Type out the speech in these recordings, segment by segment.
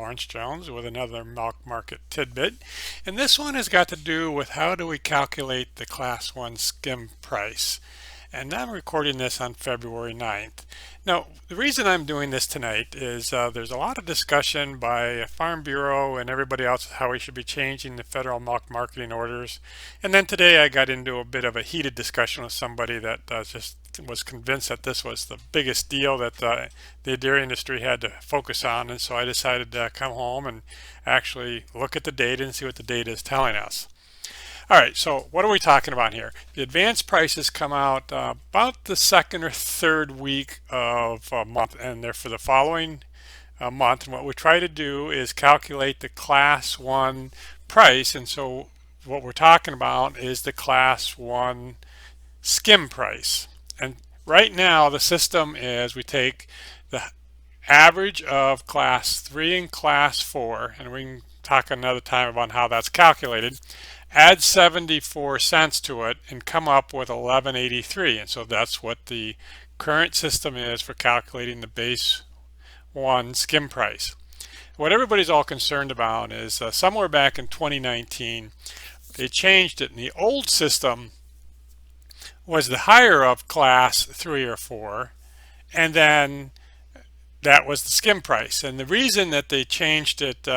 Lawrence Jones with another milk market tidbit, and this one has got to do with how do we calculate the Class 1 skim price. And I'm recording this on February 9th. Now, the reason I'm doing this tonight is there's a lot of discussion by Farm Bureau and everybody else how we should be changing the federal milk marketing orders. And then today I got into a bit of a heated discussion with somebody that just was convinced that this was the biggest deal that the dairy industry had to focus on. And so I decided to come home and actually look at the data and see what the data is telling us. All right, so what are we talking about here? The advanced prices come out about the second or third week of a month, and they're for the following month. And what we try to do is calculate the Class 1 price. And so what we're talking about is the Class 1 skim price. And right now the system is we take the average of Class 3 and Class 4, and we can talk another time about how that's calculated, add 74 cents to it and come up with 11.83, and so that's what the current system is for calculating the base 1 skim price. What everybody's all concerned about is somewhere back in 2019 they changed it, and the old system was the higher of Class 3 or 4, and then that was the skim price. And the reason that they changed it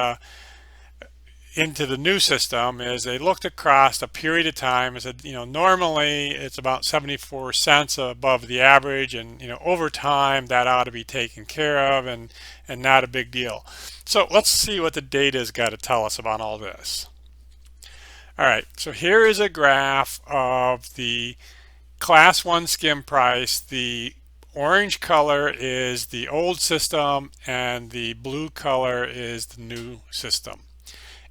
into the new system is they looked across a period of time and said, normally it's about 74 cents above the average, and over time that ought to be taken care of and not a big deal. So let's see what the data has got to tell us about all this. All right, so here is a graph of the Class 1 skim price. The orange color is the old system and the blue color is the new system.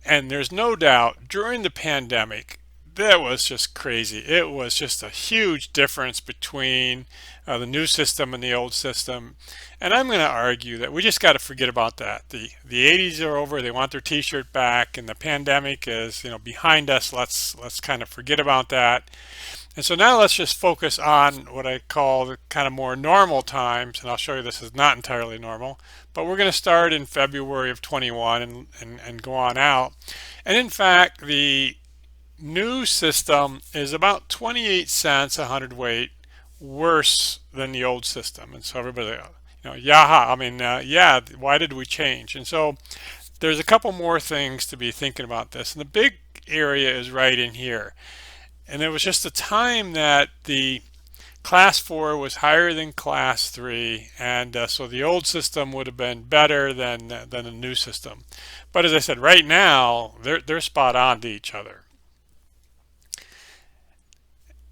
And there's no doubt during the pandemic that was just crazy. It was just a huge difference between the new system and the old system. And I'm going to argue that we just got to forget about that. The 80s are over. They want their t-shirt back, and the pandemic is behind us. Let's kind of forget about that. And so now let's just focus on what I call the kind of more normal times, and I'll show you this is not entirely normal, but we're going to start in February of 21 and go on out. And in fact, the new system is about 28 cents a hundredweight worse than the old system. And so everybody, yeah, why did we change? And so there's a couple more things to be thinking about this, and the big area is right in here. And there was just a time that the Class 4 was higher than Class 3, and so the old system would have been better than the new system. But as I said, right now they're spot on to each other.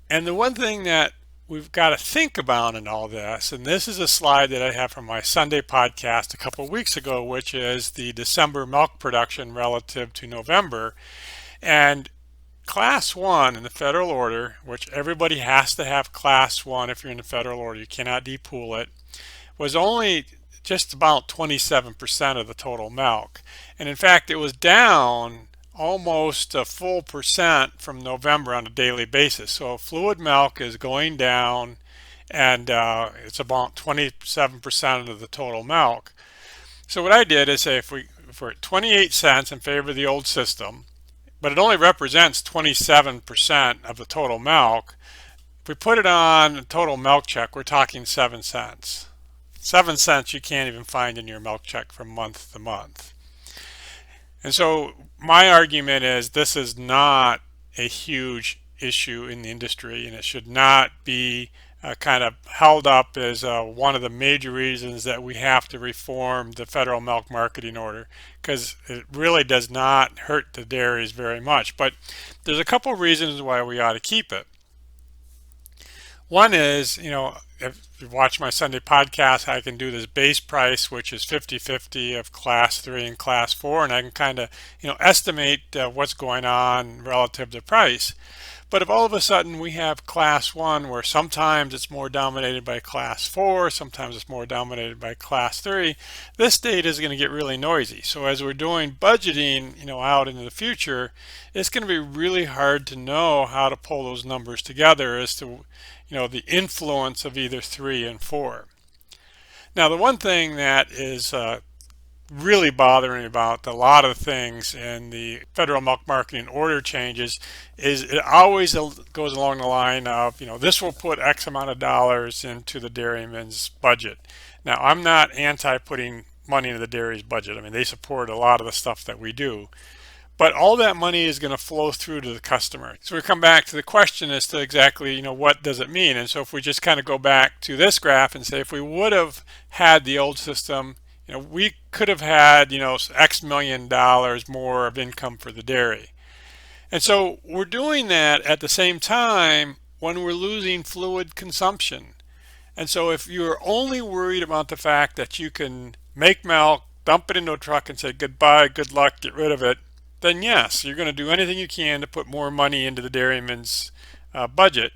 And the one thing that we've got to think about in all this, and this is a slide that I have from my Sunday podcast a couple of weeks ago, which is the December milk production relative to November. And Class 1 in the federal order, which everybody has to have Class 1 if you're in the federal order, you cannot depool it, was only just about 27% of the total milk. And in fact, it was down almost a full percent from November on a daily basis. So fluid milk is going down, and it's about 27% of the total milk. So what I did is say if we're at 28 cents in favor of the old system, but it only represents 27% of the total milk. If we put it on a total milk check, we're talking 7 cents. 7 cents you can't even find in your milk check from month to month. And so my argument is this is not a huge issue in the industry, and it should not be kind of held up as one of the major reasons that we have to reform the federal milk marketing order, because it really does not hurt the dairies very much. But there's a couple of reasons why we ought to keep it. One is, if you watch my Sunday podcast, I can do this base price, which is 50-50 of Class 3 and Class 4, and I can kind of, estimate what's going on relative to price. But if all of a sudden we have Class 1 where sometimes it's more dominated by Class 4, sometimes it's more dominated by Class 3, this data is going to get really noisy. So as we're doing budgeting, out into the future, it's going to be really hard to know how to pull those numbers together as to, the influence of either 3 and 4. Now, the one thing that is really bothering me about a lot of things in the federal milk marketing order changes is it always goes along the line of, this will put X amount of dollars into the dairyman's budget. Now, I'm not anti putting money into the dairy's budget. I mean, they support a lot of the stuff that we do. But all that money is going to flow through to the customer. So we come back to the question as to exactly, what does it mean? And so if we just kind of go back to this graph and say if we would have had the old system, we could have had, X million dollars more of income for the dairy. And so we're doing that at the same time when we're losing fluid consumption. And so if you're only worried about the fact that you can make milk, dump it into a truck and say goodbye, good luck, get rid of it, then yes, you're going to do anything you can to put more money into the dairyman's budget.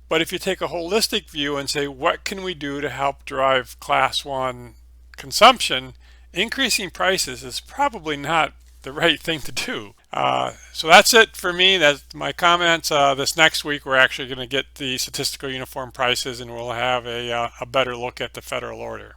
But if you take a holistic view and say, what can we do to help drive class one consumption, increasing prices is probably not the right thing to do. So that's it for me. That's my comments. This next week, we're actually going to get the statistical uniform prices and we'll have a better look at the federal order.